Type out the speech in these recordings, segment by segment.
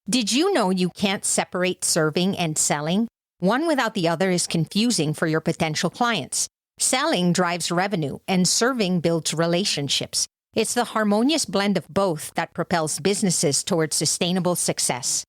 Did you know you can't separate serving and selling? One without the other is confusing for your potential clients. Selling drives revenue, and serving builds relationships. It's the harmonious blend of both that propels businesses towards sustainable success.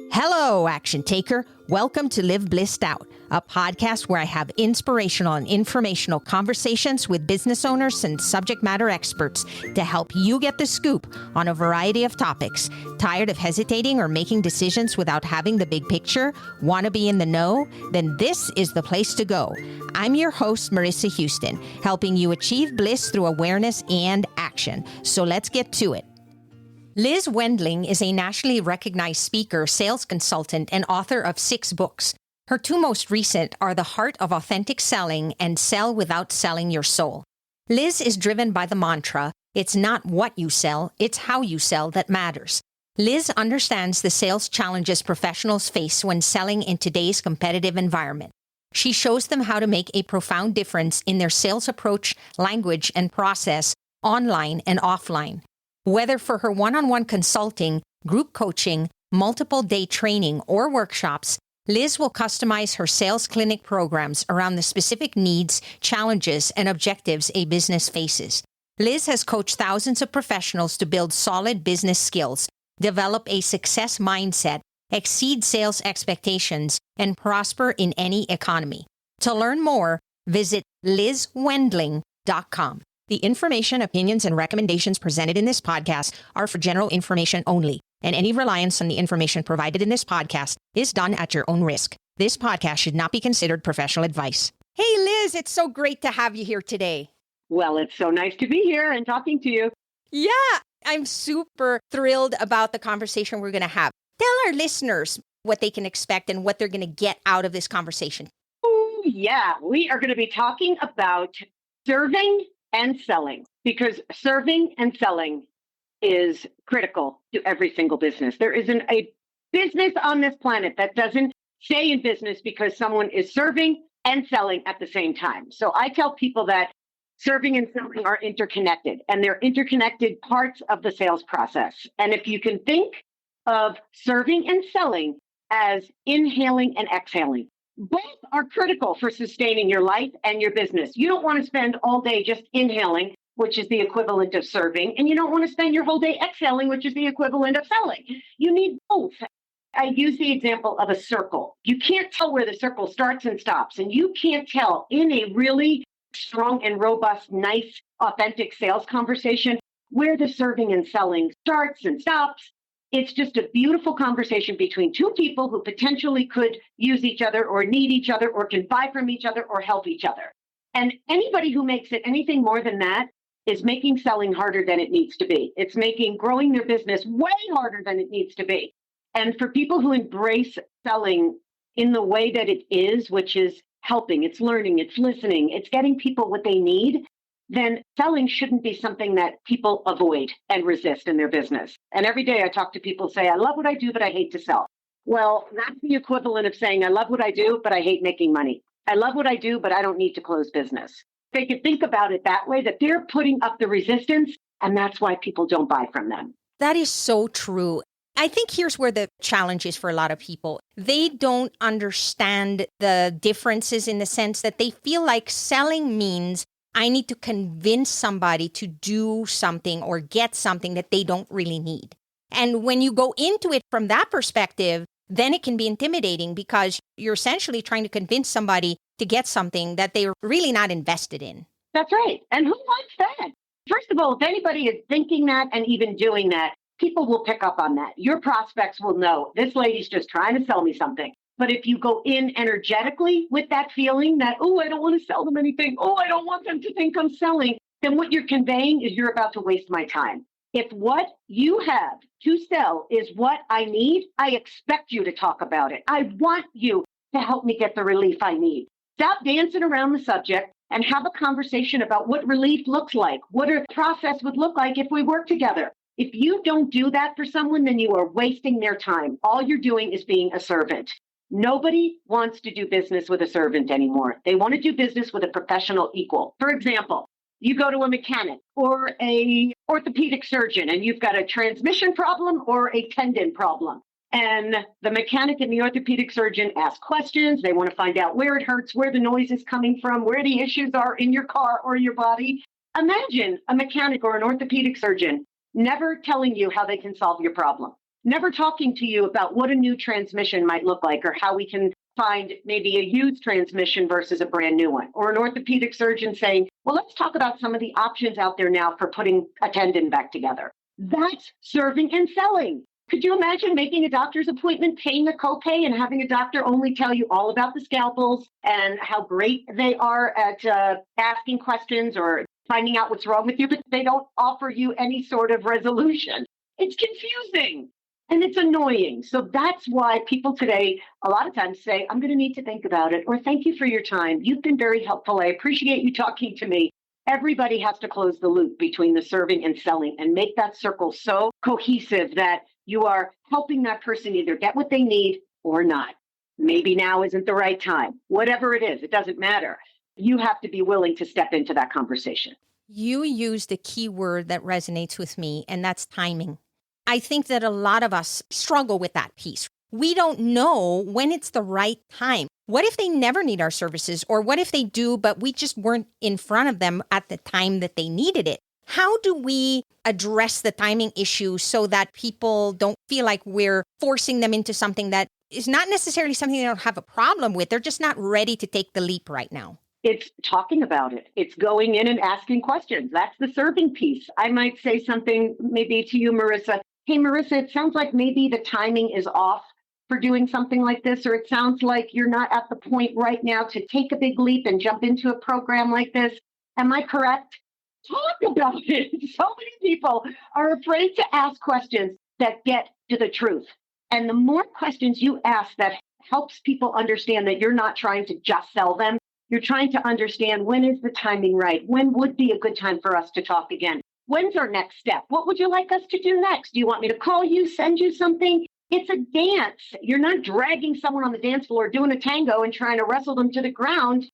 Hello, action taker. Welcome to Live Blissed Out, a podcast where I have inspirational and informational conversations with business owners and subject matter experts to help you get the scoop on a variety of topics. Tired of hesitating or making decisions without having the big picture? Want to be in the know? Then this is the place to go. I'm your host, Marissa Houston, helping you achieve bliss through awareness and action. So let's get to it. Liz Wendling is a nationally recognized speaker, sales consultant, and author of 6 books. Her 2 most recent are The Heart of Authentic Selling and Sell Without Selling Your Soul. Liz is driven by the mantra, it's not what you sell, it's how you sell that matters. Liz understands the sales challenges professionals face when selling in today's competitive environment. She shows them how to make a profound difference in their sales approach, language, and process, online and offline. Whether for her one-on-one consulting, group coaching, multiple-day training, or workshops, Liz will customize her sales clinic programs around the specific needs, challenges, and objectives a business faces. Liz has coached thousands of professionals to build solid business skills, develop a success mindset, exceed sales expectations, and prosper in any economy. To learn more, visit lizwendling.com. The information, opinions, and recommendations presented in this podcast are for general information only, and any reliance on the information provided in this podcast is done at your own risk. This podcast should not be considered professional advice. Hey, Liz, it's so great to have you here today. Well, it's so nice to be here and talking to you. Yeah, I'm super thrilled about the conversation we're going to have. Tell our listeners what they can expect and what they're going to get out of this conversation. Oh, yeah. We are going to be talking about serving and selling, because serving and selling is critical to every single business. There isn't a business on this planet that doesn't stay in business because someone is serving and selling at the same time. So I tell people that serving and selling are interconnected, and they're interconnected parts of the sales process. And if you can think of serving and selling as inhaling and exhaling, both are critical for sustaining your life and your business. You don't want to spend all day just inhaling, which is the equivalent of serving, and you don't want to spend your whole day exhaling, which is the equivalent of selling. You need both. I use the example of a circle. You can't tell where the circle starts and stops, and you can't tell in a really strong and robust, nice, authentic sales conversation where the serving and selling starts and stops. It's just a beautiful conversation between 2 people who potentially could use each other or need each other or can buy from each other or help each other. And anybody who makes it anything more than that is making selling harder than it needs to be. It's making growing their business way harder than it needs to be. And for people who embrace selling in the way that it is, which is helping, it's learning, it's listening, it's getting people what they need, then selling shouldn't be something that people avoid and resist in their business. And every day I talk to people say, I love what I do, but I hate to sell. Well, that's the equivalent of saying, I love what I do, but I hate making money. I love what I do, but I don't need to close business. They could think about it that way, that they're putting up the resistance, and that's why people don't buy from them. That is so true. I think here's where the challenge is for a lot of people. They don't understand the differences in the sense that they feel like selling means I need to convince somebody to do something or get something that they don't really need. And when you go into it from that perspective, then it can be intimidating because you're essentially trying to convince somebody to get something that they're really not invested in. That's right. And who wants that? First of all, if anybody is thinking that and even doing that, people will pick up on that. Your prospects will know this lady's just trying to sell me something. But if you go in energetically with that feeling that, oh, I don't want to sell them anything. Oh, I don't want them to think I'm selling. Then what you're conveying is you're about to waste my time. If what you have to sell is what I need, I expect you to talk about it. I want you to help me get the relief I need. Stop dancing around the subject and have a conversation about what relief looks like, what a process would look like if we work together. If you don't do that for someone, then you are wasting their time. All you're doing is being a servant. Nobody wants to do business with a servant anymore. They want to do business with a professional equal. For example, you go to a mechanic or a orthopedic surgeon and you've got a transmission problem or a tendon problem. And the mechanic and the orthopedic surgeon ask questions. They want to find out where it hurts, where the noise is coming from, where the issues are in your car or your body. Imagine a mechanic or an orthopedic surgeon never telling you how they can solve your problem, never talking to you about what a new transmission might look like or how we can find maybe a used transmission versus a brand new one, or an orthopedic surgeon saying, well, let's talk about some of the options out there now for putting a tendon back together. That's serving and selling. Could you imagine making a doctor's appointment, paying a copay, and having a doctor only tell you all about the scalpels and how great they are at asking questions or finding out what's wrong with you, but they don't offer you any sort of resolution? It's confusing and it's annoying. So that's why people today a lot of times say, I'm going to need to think about it, or thank you for your time. You've been very helpful. I appreciate you talking to me. Everybody has to close the loop between the serving and selling and make that circle so cohesive that you are helping that person either get what they need or not. Maybe now isn't the right time. Whatever it is, it doesn't matter. You have to be willing to step into that conversation. You used a key word that resonates with me, and that's timing. I think that a lot of us struggle with that piece. We don't know when it's the right time. What if they never need our services? Or what if they do, but we just weren't in front of them at the time that they needed it? How do we address the timing issue so that people don't feel like we're forcing them into something that is not necessarily something they don't have a problem with? They're just not ready to take the leap right now. It's talking about it. It's going in and asking questions. That's the serving piece. I might say something maybe to you, Marissa. Hey, Marissa, it sounds like maybe the timing is off for doing something like this, or it sounds like you're not at the point right now to take a big leap and jump into a program like this. Am I correct? Talk about it. So many people are afraid to ask questions that get to the truth. And the more questions you ask that helps people understand that you're not trying to just sell them, you're trying to understand, when is the timing right? When would be a good time for us to talk again? When's our next step? What would you like us to do next? Do you want me to call you, send you something? It's a dance. You're not dragging someone on the dance floor, doing a tango and trying to wrestle them to the ground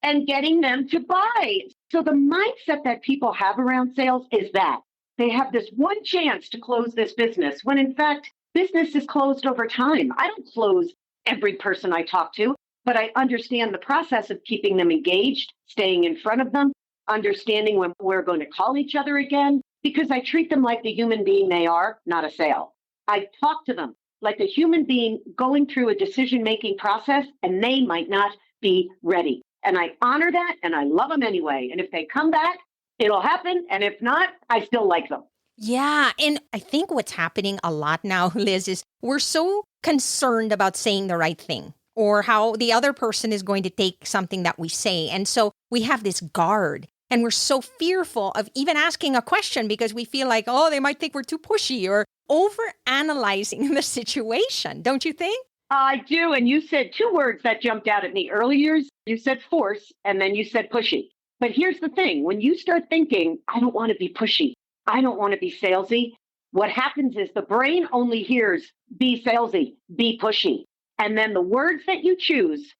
and getting them to buy. So the mindset that people have around sales is that they have this one chance to close this business, when in fact, business is closed over time. I don't close every person I talk to, but I understand the process of keeping them engaged, staying in front of them, understanding when we're going to call each other again, because I treat them like the human being they are, not a sale. I talk to them like a human being going through a decision-making process, and they might not be ready. And I honor that, and I love them anyway. And if they come back, it'll happen. And if not, I still like them. Yeah. And I think what's happening a lot now, Liz, is we're so concerned about saying the right thing or how the other person is going to take something that we say. And so we have this guard, and we're so fearful of even asking a question because we feel like, oh, they might think we're too pushy or over-analyzing the situation. Don't you think? I do. And you said two words that jumped out at me earlier. You said force, and then you said pushy. But here's the thing. When you start thinking, I don't want to be pushy, I don't want to be salesy, what happens is the brain only hears be salesy, be pushy. And then the words that you choose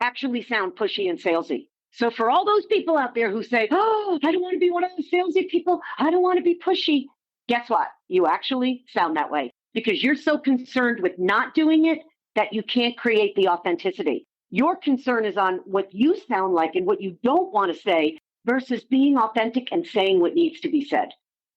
actually sound pushy and salesy. So for all those people out there who say, oh, I don't want to be one of those salesy people, I don't want to be pushy, guess what? You actually sound that way because you're so concerned with not doing it that you can't create the authenticity. Your concern is on what you sound like and what you don't want to say versus being authentic and saying what needs to be said.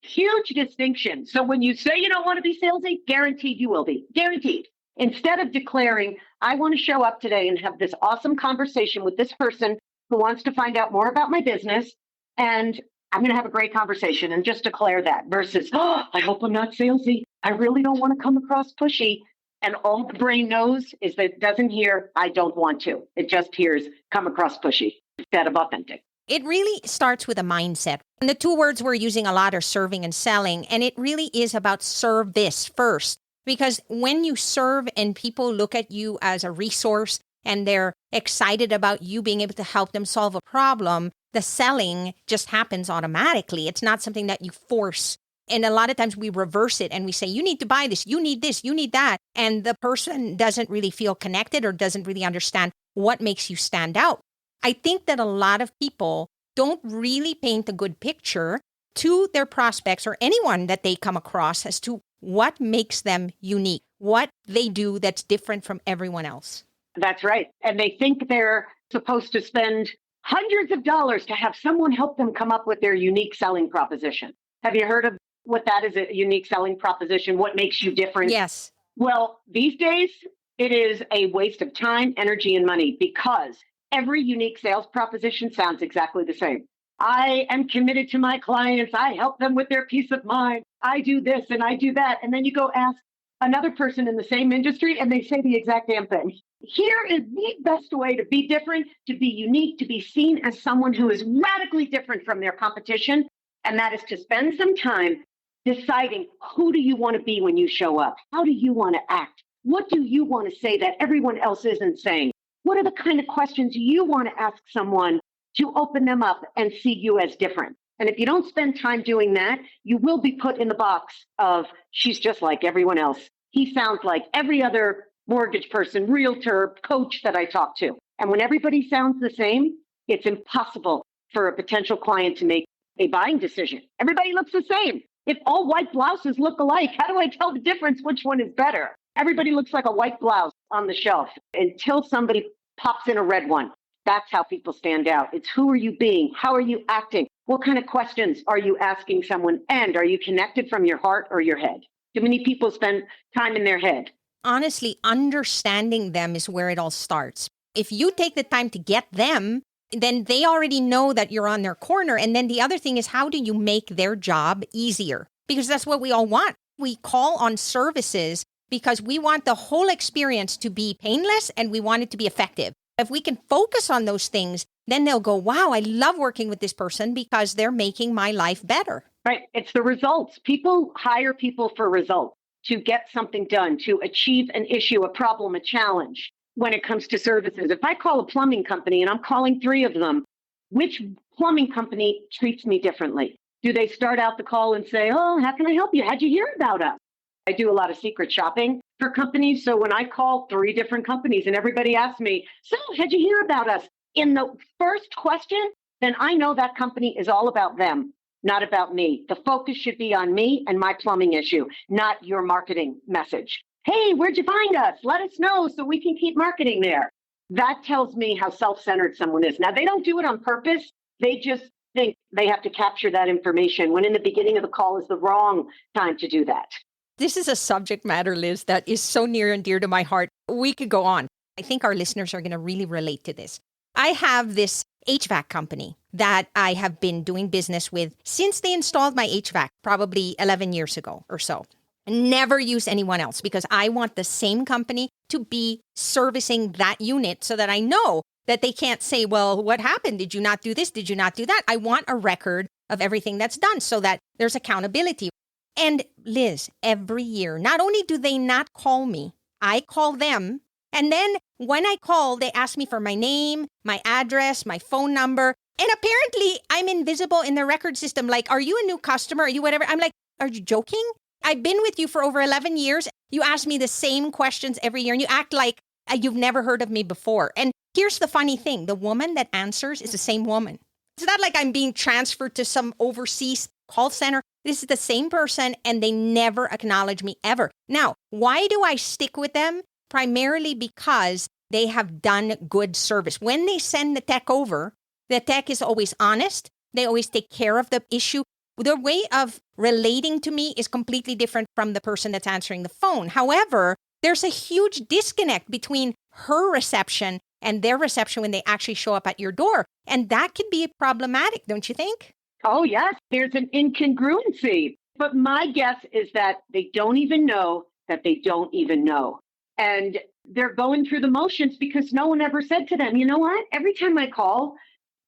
Huge distinction. So when you say you don't want to be salesy, guaranteed you will be. Guaranteed. Instead of declaring, I want to show up today and have this awesome conversation with this person who wants to find out more about my business, and I'm going to have a great conversation, and just declare that versus, oh, I hope I'm not salesy. I really don't want to come across pushy. And all the brain knows is that it doesn't hear, I don't want to. It just hears, come across pushy instead of authentic. It really starts with a mindset. And the two words we're using a lot are serving and selling. And it really is about service first. Because when you serve and people look at you as a resource and they're excited about you being able to help them solve a problem, the selling just happens automatically. It's not something that you force. And a lot of times we reverse it and we say, you need to buy this, you need that. And the person doesn't really feel connected or doesn't really understand what makes you stand out. I think that a lot of people don't really paint a good picture to their prospects or anyone that they come across as to what makes them unique. what they do that's different from everyone else. That's right. And they think they're supposed to spend hundreds of dollars to have someone help them come up with their unique selling proposition. Have you heard of what that is, a unique selling proposition? What makes you different? Yes. Well, these days, it is a waste of time, energy, and money because every unique sales proposition sounds exactly the same. I am committed to my clients. I help them with their peace of mind. I do this and I do that. And then you go ask another person in the same industry and they say the exact damn thing. Here is the best way to be different, to be unique, to be seen as someone who is radically different from their competition. And that is to spend some time deciding, who do you want to be when you show up? How do you want to act? What do you want to say that everyone else isn't saying? What are the kind of questions you want to ask someone to open them up and see you as different? And if you don't spend time doing that, you will be put in the box of, she's just like everyone else. He sounds like every other mortgage person, realtor, coach that I talk to. And when everybody sounds the same, it's impossible for a potential client to make a buying decision. Everybody looks the same. If all white blouses look alike, how do I tell the difference which one is better? Everybody looks like a white blouse on the shelf until somebody pops in a red one. That's how people stand out. It's who are you being? How are you acting? What kind of questions are you asking someone? And are you connected from your heart or your head? Too many people spend time in their head. Honestly, understanding them is where it all starts. If you take the time to get them, then they already know that you're on their corner. And then the other thing is, how do you make their job easier? Because that's what we all want. We call on services because we want the whole experience to be painless and we want it to be effective. If we can focus on those things, then they'll go, wow, I love working with this person because they're making my life better. Right. It's the results. People hire people for results, to get something done, to achieve an issue, a problem, a challenge. When it comes to services, if I call a plumbing company and I'm calling 3 of them, which plumbing company treats me differently? Do they start out the call and say, oh, how can I help you? How'd you hear about us? I do a lot of secret shopping for companies. So when I call 3 different companies and everybody asks me, so how'd you hear about us? In the first question, then I know that company is all about them, not about me. The focus should be on me and my plumbing issue, not your marketing message. Hey, where'd you find us? Let us know so we can keep marketing there. That tells me how self-centered someone is. Now, they don't do it on purpose. They just think they have to capture that information when in the beginning of the call is the wrong time to do that. This is a subject matter, Liz, that is so near and dear to my heart. We could go on. I think our listeners are going to really relate to this. I have this HVAC company that I have been doing business with since they installed my HVAC, probably 11 years ago or so. Never use anyone else because I want the same company to be servicing that unit so that I know that they can't say, well, what happened? Did you not do this? Did you not do that? I want a record of everything that's done so that there's accountability. And Liz, every year, not only do they not call me, I call them. And then when I call, they ask me for my name, my address, my phone number. And apparently I'm invisible in the record system. Like, are you a new customer? Are you whatever? I'm like, are you joking? I've been with you for over 11 years. You ask me the same questions every year and you act like you've never heard of me before. And here's the funny thing. The woman that answers is the same woman. It's not like I'm being transferred to some overseas call center. This is the same person and they never acknowledge me ever. Now, why do I stick with them? Primarily because they have done good service. When they send the tech over, the tech is always honest. They always take care of the issue. Their way of relating to me is completely different from the person that's answering the phone. However, there's a huge disconnect between her reception and their reception when they actually show up at your door. And that can be problematic, don't you think? Oh, yes. There's an incongruency. But my guess is that they don't even know that they don't even know. And they're going through the motions because no one ever said to them, you know what? Every time I call,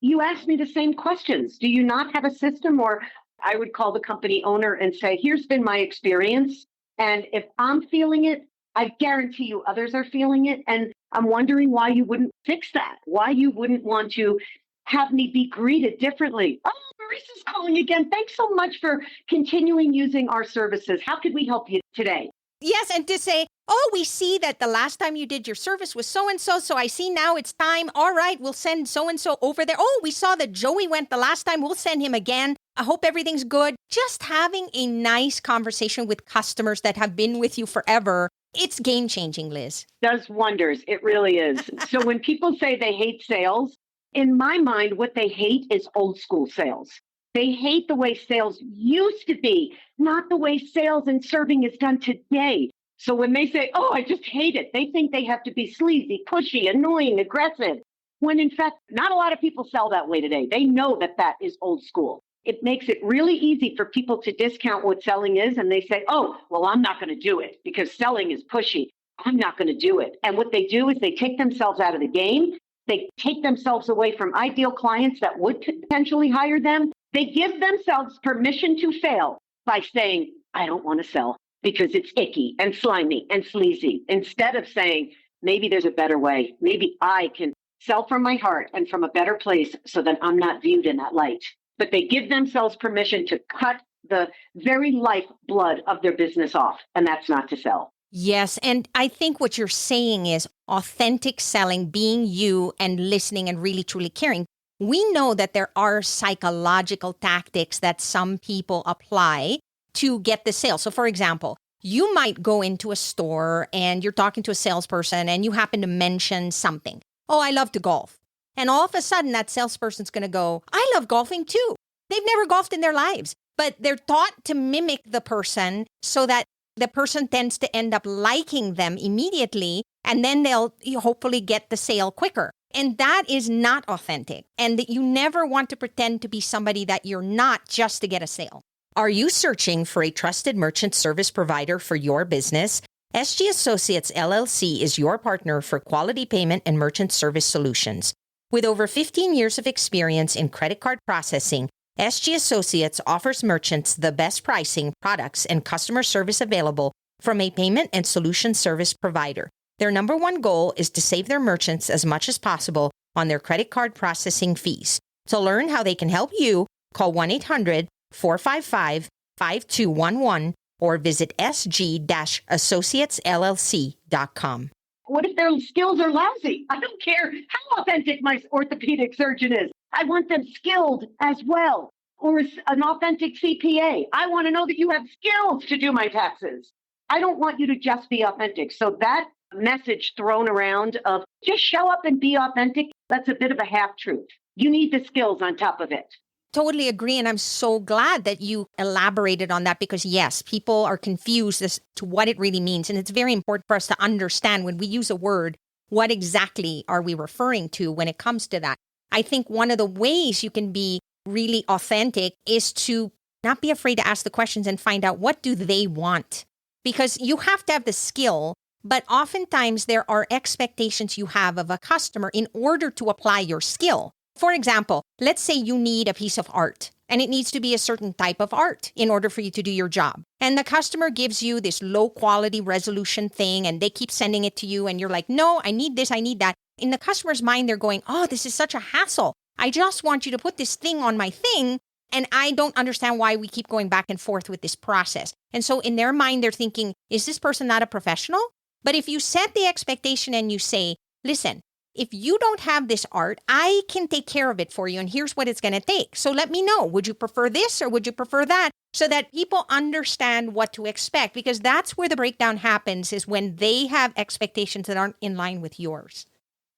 you ask me the same questions. Do you not have a system? Or I would call the company owner and say, here's been my experience. And if I'm feeling it, I guarantee you others are feeling it. And I'm wondering why you wouldn't fix that, why you wouldn't want to have me be greeted differently. Oh, Marissa's calling again. Thanks so much for continuing using our services. How could we help you today? Yes, and to say, oh, we see that the last time you did your service was so-and-so, so I see now it's time. All right, we'll send so-and-so over there. Oh, we saw that Joey went the last time. We'll send him again. I hope everything's good. Just having a nice conversation with customers that have been with you forever It's game changing, Liz. Does wonders. It really is. So when people say they hate sales, in my mind, what they hate is old school sales. They hate the way sales used to be, not the way sales and serving is done today. So when they say, oh, I just hate it, they think they have to be sleazy, pushy, annoying, aggressive, when in fact, not a lot of people sell that way today. They know that that is old school. It makes it really easy for people to discount what selling is. And they say, oh, well, I'm not going to do it because selling is pushy. I'm not going to do it. And what they do is they take themselves out of the game. They take themselves away from ideal clients that would potentially hire them. They give themselves permission to fail by saying, I don't want to sell because it's icky and slimy and sleazy, instead of saying, maybe there's a better way. Maybe I can sell from my heart and from a better place so that I'm not viewed in that light. But they give themselves permission to cut the very lifeblood of their business off, and that's not to sell. Yes. And I think what you're saying is authentic selling, being you and listening and really truly caring. We know that there are psychological tactics that some people apply to get the sale. So for example, you might go into a store and you're talking to a salesperson and you happen to mention something. Oh, I love to golf. And all of a sudden that salesperson's going to go, I love golfing too. They've never golfed in their lives, but they're taught to mimic the person so that the person tends to end up liking them immediately, and then they'll hopefully get the sale quicker. And that is not authentic. And that you never want to pretend to be somebody that you're not just to get a sale. Are you searching for a trusted merchant service provider for your business? SG Associates LLC is your partner for quality payment and merchant service solutions. With over 15 years of experience in credit card processing, SG Associates offers merchants the best pricing, products, and customer service available from a payment and solution service provider. Their number one goal is to save their merchants as much as possible on their credit card processing fees. To learn how they can help you, call 1-800-455-5211 or visit sg-associatesllc.com. What if their skills are lousy? I don't care how authentic my orthopedic surgeon is. I want them skilled as well, or an authentic CPA. I want to know that you have skills to do my taxes. I don't want you to just be authentic. So that message thrown around of just show up and be authentic, that's a bit of a half-truth. You need the skills on top of it. Totally agree. And I'm so glad that you elaborated on that because, yes, people are confused as to what it really means. And it's very important for us to understand when we use a word, what exactly are we referring to when it comes to that? I think one of the ways you can be really authentic is to not be afraid to ask the questions and find out what do they want? Because you have to have the skill, but oftentimes there are expectations you have of a customer in order to apply your skill. For example, let's say you need a piece of art and it needs to be a certain type of art in order for you to do your job. And the customer gives you this low quality resolution thing and they keep sending it to you and you're like, no, I need this, I need that. In the customer's mind, they're going, oh, this is such a hassle. I just want you to put this thing on my thing. And I don't understand why we keep going back and forth with this process. And so in their mind, they're thinking, is this person not a professional? But if you set the expectation and you say, listen, if you don't have this art, I can take care of it for you. And here's what it's going to take. So let me know. Would you prefer this or would you prefer that? So that people understand what to expect, because that's where the breakdown happens, is when they have expectations that aren't in line with yours.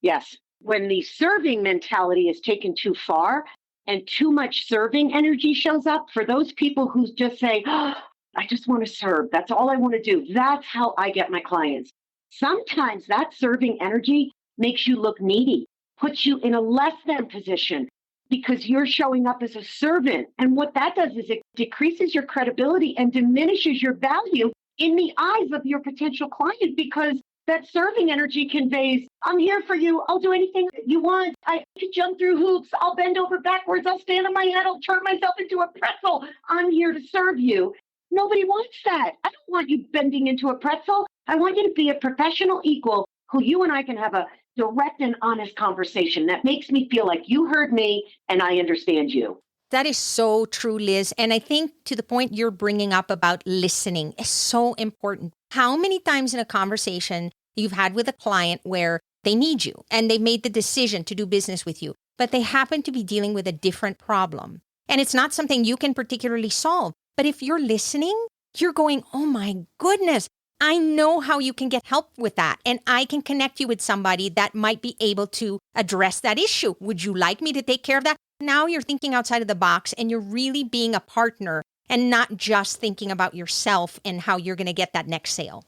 Yes. When the serving mentality is taken too far and too much serving energy shows up, for those people who just say, oh, I just want to serve. That's all I want to do. That's how I get my clients. Sometimes that serving energy makes you look needy, puts you in a less than position because you're showing up as a servant. And what that does is it decreases your credibility and diminishes your value in the eyes of your potential client, because that serving energy conveys, I'm here for you. I'll do anything you want. I can jump through hoops. I'll bend over backwards. I'll stand on my head. I'll turn myself into a pretzel. I'm here to serve you. Nobody wants that. I don't want you bending into a pretzel. I want you to be a professional equal who you and I can have a direct and honest conversation that makes me feel like you heard me and I understand you. That is so true, Liz. And I think to the point you're bringing up about listening is so important. How many times in a conversation you've had with a client where they need you and they've made the decision to do business with you, but they happen to be dealing with a different problem. And it's not something you can particularly solve. But if you're listening, you're going, oh my goodness, I know how you can get help with that, and I can connect you with somebody that might be able to address that issue. Would you like me to take care of that? Now you're thinking outside of the box and you're really being a partner and not just thinking about yourself and how you're going to get that next sale.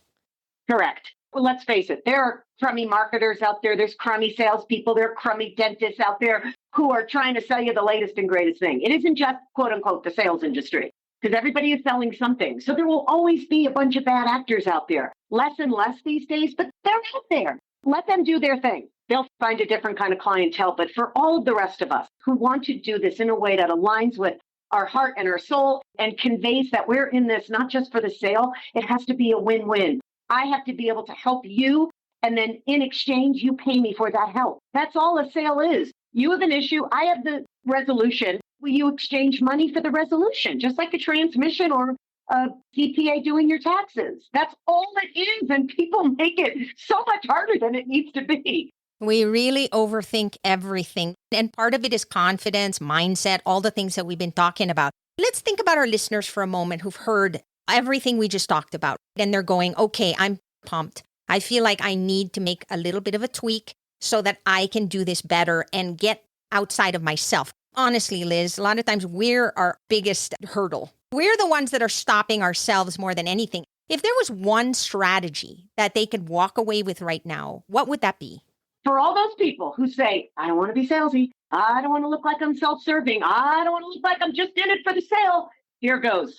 Correct. Well, let's face it, there are crummy marketers out there. There's crummy salespeople. There are crummy dentists out there who are trying to sell you the latest and greatest thing. It isn't just, quote unquote, the sales industry, because everybody is selling something. So there will always be a bunch of bad actors out there. Less and less these days, but they're out there. Let them do their thing. They'll find a different kind of clientele. But for all of the rest of us who want to do this in a way that aligns with our heart and our soul and conveys that we're in this not just for the sale, it has to be a win-win. I have to be able to help you, and then in exchange, you pay me for that help. That's all a sale is. You have an issue, I have the resolution. Will you exchange money for the resolution, just like a transmission or a CPA doing your taxes? That's all it is, and people make it so much harder than it needs to be. We really overthink everything. And part of it is confidence, mindset, all the things that we've been talking about. Let's think about our listeners for a moment who've heard everything we just talked about. And they're going, okay, I'm pumped. I feel like I need to make a little bit of a tweak so that I can do this better and get outside of myself. Honestly, Liz, a lot of times we're our biggest hurdle. We're the ones that are stopping ourselves more than anything. If there was one strategy that they could walk away with right now, what would that be? For all those people who say, I don't want to be salesy, I don't want to look like I'm self-serving, I don't want to look like I'm just in it for the sale, here goes.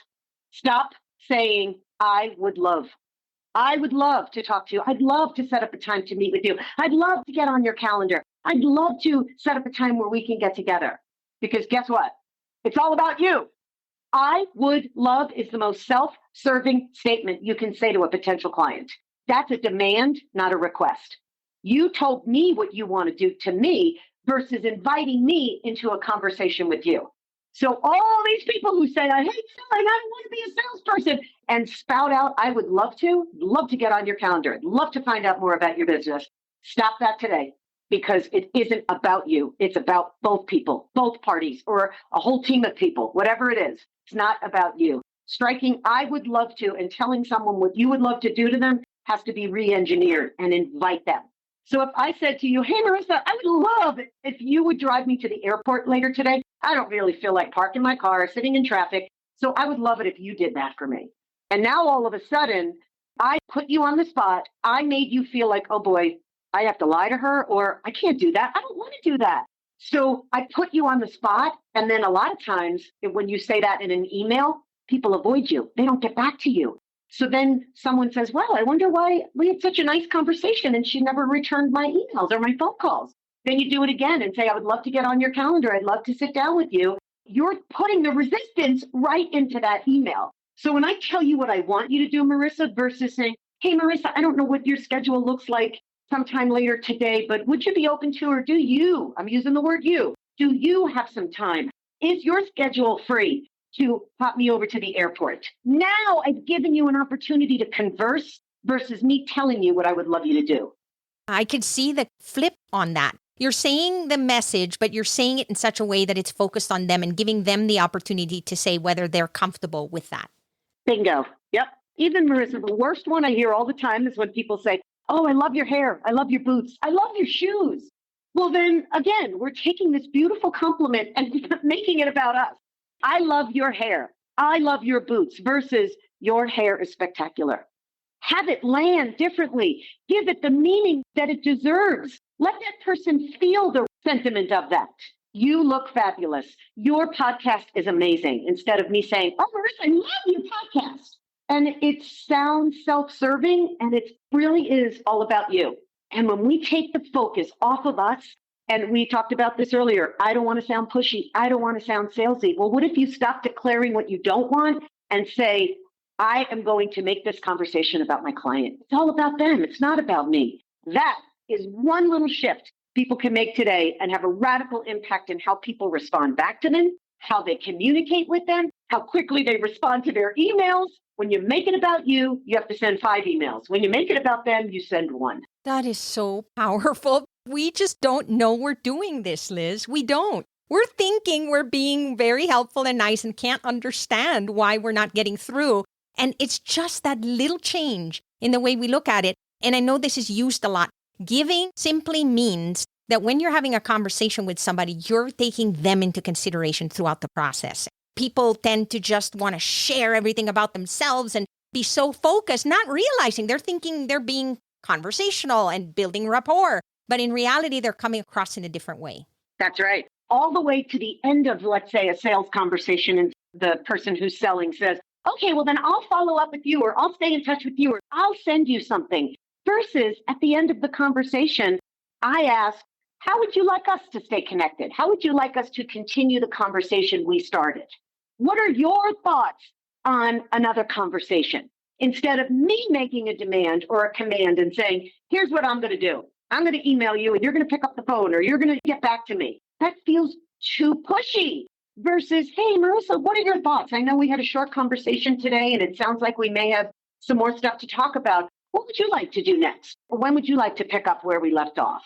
Stop saying, I would love to talk to you. I'd love to set up a time to meet with you. I'd love to get on your calendar. I'd love to set up a time where we can get together. Because guess what? It's all about you. I would love is the most self-serving statement you can say to a potential client. That's a demand, not a request. You told me what you want to do to me versus inviting me into a conversation with you. So all these people who say, I hate selling, I don't want to be a salesperson, and spout out, I would love to get on your calendar. I'd love to find out more about your business. Stop that today, because it isn't about you. It's about both people, both parties, or a whole team of people, whatever it is. It's not about you. Striking, I would love to, and telling someone what you would love to do to them has to be re-engineered and invite them. So if I said to you, hey, Marissa, I would love it if you would drive me to the airport later today. I don't really feel like parking my car, sitting in traffic. So I would love it if you did that for me. And now all of a sudden, I put you on the spot. I made you feel like, oh boy, I have to lie to her, or I can't do that. I don't want to do that. So I put you on the spot. And then a lot of times when you say that in an email, people avoid you. They don't get back to you. So then someone says, well, I wonder why we had such a nice conversation and she never returned my emails or my phone calls. Then you do it again and say, I would love to get on your calendar. I'd love to sit down with you. You're putting the resistance right into that email. So when I tell you what I want you to do, Marissa, versus saying, hey, Marissa, I don't know what your schedule looks like sometime later today, but would you be open to, or do you, I'm using the word you, do you have some time? Is your schedule free to pop me over to the airport? Now I've given you an opportunity to converse versus me telling you what I would love you to do. I could see the flip on that. You're saying the message, but you're saying it in such a way that it's focused on them and giving them the opportunity to say whether they're comfortable with that. Bingo. Yep. Even Marissa, the worst one I hear all the time is when people say, oh, I love your hair. I love your boots. I love your shoes. Well, then again, we're taking this beautiful compliment and making it about us. I love your hair. I love your boots versus your hair is spectacular. Have it land differently. Give it the meaning that it deserves. Let that person feel the sentiment of that. You look fabulous. Your podcast is amazing. Instead of me saying, oh, Marissa, I love your podcast. And it sounds self-serving, and it really is all about you. And when we take the focus off of us, and we talked about this earlier, I don't want to sound pushy. I don't want to sound salesy. Well, what if you stop declaring what you don't want and say, I am going to make this conversation about my client. It's all about them. It's not about me. That is one little shift people can make today and have a radical impact in how people respond back to them, how they communicate with them, how quickly they respond to their emails. When you make it about you, you have to send 5 emails. When you make it about them, you send 1. That is so powerful. We just don't know we're doing this, Liz. We don't. We're thinking we're being very helpful and nice and can't understand why we're not getting through. And it's just that little change in the way we look at it. And I know this is used a lot. Giving simply means that when you're having a conversation with somebody, you're taking them into consideration throughout the process. People tend to just want to share everything about themselves and be so focused, not realizing they're thinking they're being conversational and building rapport. But in reality, they're coming across in a different way. That's right. All the way to the end of, let's say, a sales conversation, and the person who's selling says, okay, well, then I'll follow up with you, or I'll stay in touch with you, or I'll send you something. Versus at the end of the conversation, I ask, how would you like us to stay connected? How would you like us to continue the conversation we started? What are your thoughts on another conversation? Instead of me making a demand or a command and saying, here's what I'm going to do. I'm going to email you and you're going to pick up the phone or you're going to get back to me. That feels too pushy versus, hey, Marissa, what are your thoughts? I know we had a short conversation today and it sounds like we may have some more stuff to talk about. What would you like to do next? When would you like to pick up where we left off?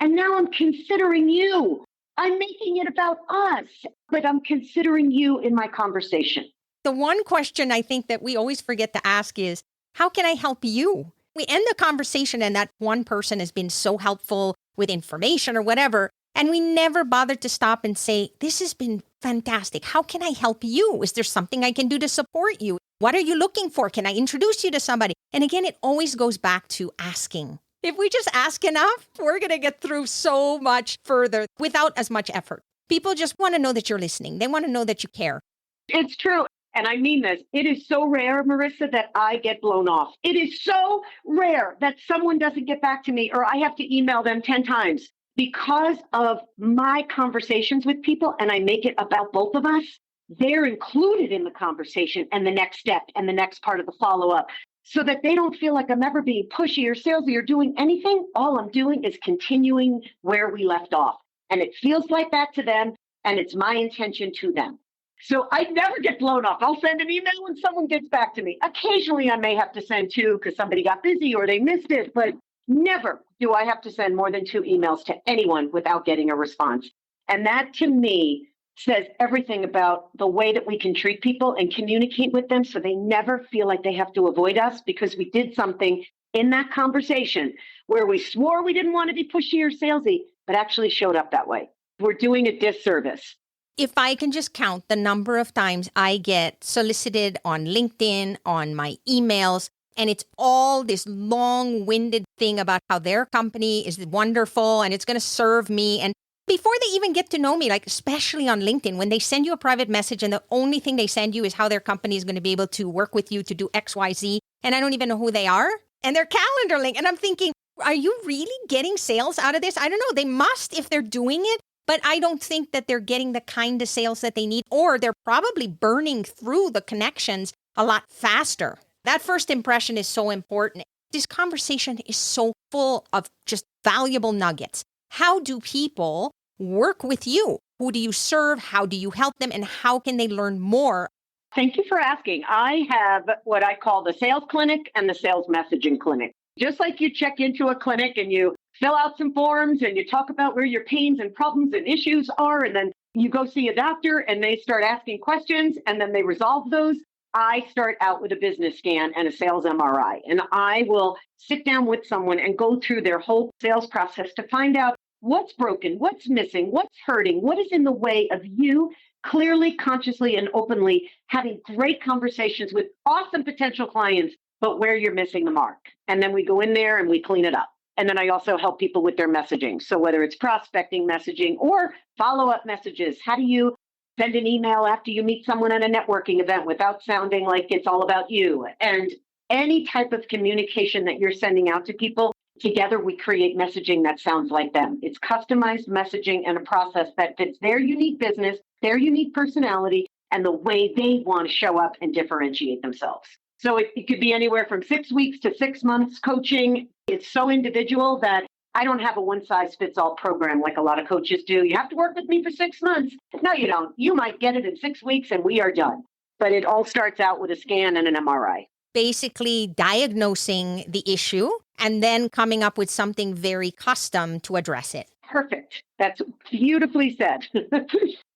And now I'm considering you. I'm making it about us, but I'm considering you in my conversation. The one question I think that we always forget to ask is, how can I help you? We end the conversation and that one person has been so helpful with information or whatever, and we never bothered to stop and say, this has been fantastic. How can I help you? Is there something I can do to support you? What are you looking for? Can I introduce you to somebody? And again, it always goes back to asking. If we just ask enough, we're going to get through so much further without as much effort. People just want to know that you're listening. They want to know that you care. It's true. And I mean this. It is so rare, Marissa, that I get blown off. It is so rare that someone doesn't get back to me or I have to email them 10 times because of my conversations with people and I make it about both of us. They're included in the conversation and the next step and the next part of the follow-up so that they don't feel like I'm ever being pushy or salesy or doing anything. All I'm doing is continuing where we left off. And it feels like that to them, and it's my intention to them. So I never get blown off. I'll send an email when someone gets back to me. Occasionally, I may have to send two because somebody got busy or they missed it, but never do I have to send more than 2 emails to anyone without getting a response. And that, to me, says everything about the way that we can treat people and communicate with them so they never feel like they have to avoid us because we did something in that conversation where we swore we didn't want to be pushy or salesy, but actually showed up that way. We're doing a disservice. If I can just count the number of times I get solicited on LinkedIn, on my emails, and it's all this long-winded thing about how their company is wonderful and it's going to serve me. And before they even get to know me, like especially on LinkedIn, when they send you a private message and the only thing they send you is how their company is going to be able to work with you to do X, Y, Z, and I don't even know who they are, and their calendar link. And I'm thinking, are you really getting sales out of this? I don't know. They must if they're doing it, but I don't think that they're getting the kind of sales that they need, or they're probably burning through the connections a lot faster. That first impression is so important. This conversation is so full of just valuable nuggets. How do people work with you? Who do you serve? How do you help them? And how can they learn more? Thank you for asking. I have what I call the sales clinic and the sales messaging clinic. Just like you check into a clinic and you fill out some forms and you talk about where your pains and problems and issues are, and then you go see a doctor and they start asking questions and then they resolve those. I start out with a business scan and a sales MRI, and I will sit down with someone and go through their whole sales process to find out what's broken, what's missing, what's hurting, what is in the way of you clearly, consciously, and openly having great conversations with awesome potential clients, but where you're missing the mark. And then we go in there and we clean it up. And then I also help people with their messaging. So whether it's prospecting messaging or follow-up messages, how do you send an email after you meet someone at a networking event without sounding like it's all about you? And any type of communication that you're sending out to people, together we create messaging that sounds like them. It's customized messaging and a process that fits their unique business, their unique personality, and the way they want to show up and differentiate themselves. So it could be anywhere from 6 weeks to 6 months coaching. It's so individual that I don't have a one-size-fits-all program like a lot of coaches do. You have to work with me for 6 months. No, you don't. You might get it in 6 weeks and we are done. But it all starts out with a scan and an MRI. Basically diagnosing the issue and then coming up with something very custom to address it. Perfect. That's beautifully said.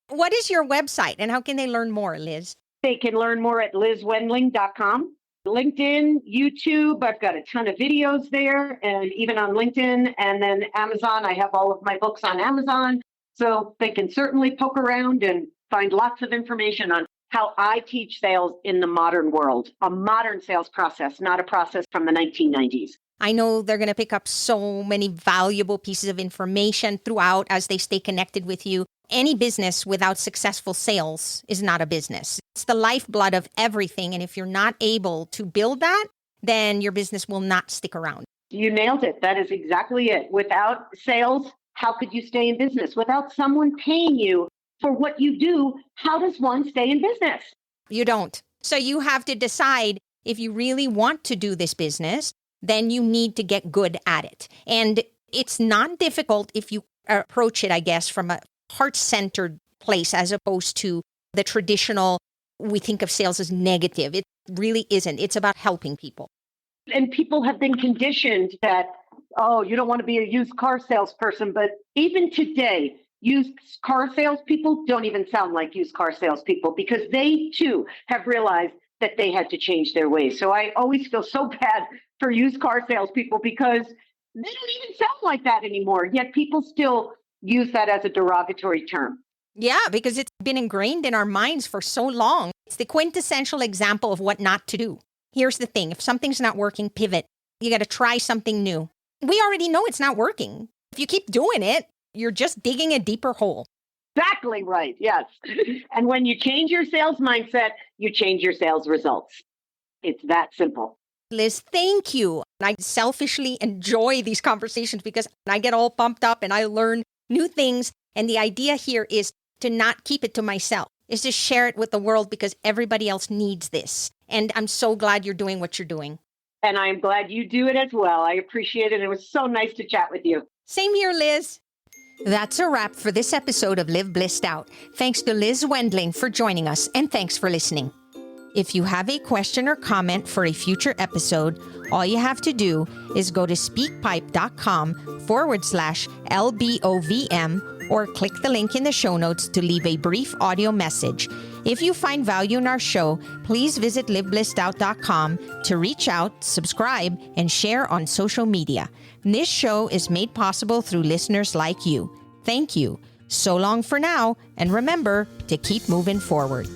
What is your website and how can they learn more, Liz? They can learn more at LizWendling.com. LinkedIn, YouTube, I've got a ton of videos there, and even on LinkedIn. And then Amazon, I have all of my books on Amazon. So they can certainly poke around and find lots of information on how I teach sales in the modern world, a modern sales process, not a process from the 1990s. I know they're going to pick up so many valuable pieces of information throughout as they stay connected with you. Any business without successful sales is not a business. It's the lifeblood of everything. And if you're not able to build that, then your business will not stick around. You nailed it. That is exactly it. Without sales, how could you stay in business? Without someone paying you for what you do, how does one stay in business? You don't. So you have to decide if you really want to do this business, then you need to get good at it. And it's not difficult if you approach it, I guess, from a heart-centered place as opposed to the traditional, we think of sales as negative. It really isn't. It's about helping people. And people have been conditioned that, oh, you don't want to be a used car salesperson. But even today, used car salespeople don't even sound like used car salespeople because they too have realized that they had to change their ways. So I always feel so bad for used car salespeople because they don't even sound like that anymore. Yet people still use that as a derogatory term. Yeah, because it's been ingrained in our minds for so long. It's the quintessential example of what not to do. Here's the thing. If something's not working, pivot. You got to try something new. We already know it's not working. If you keep doing it, you're just digging a deeper hole. Exactly right. Yes. And when you change your sales mindset, you change your sales results. It's that simple. Liz, thank you. I selfishly enjoy these conversations because I get all pumped up and I learn new things. And the idea here is to not keep it to myself, is to share it with the world because everybody else needs this. And I'm so glad you're doing what you're doing. And I'm glad you do it as well. I appreciate it. It was so nice to chat with you. Same here, Liz. That's a wrap for this episode of Live Blissed Out. Thanks to Liz Wendling for joining us, and thanks for listening. If you have a question or comment for a future episode, all you have to do is go to speakpipe.com/LBOVM or click the link in the show notes to leave a brief audio message. If you find value in our show, please visit liveblessedout.com to reach out, subscribe, and share on social media. This show is made possible through listeners like you. Thank you. So long for now, and remember to keep moving forward.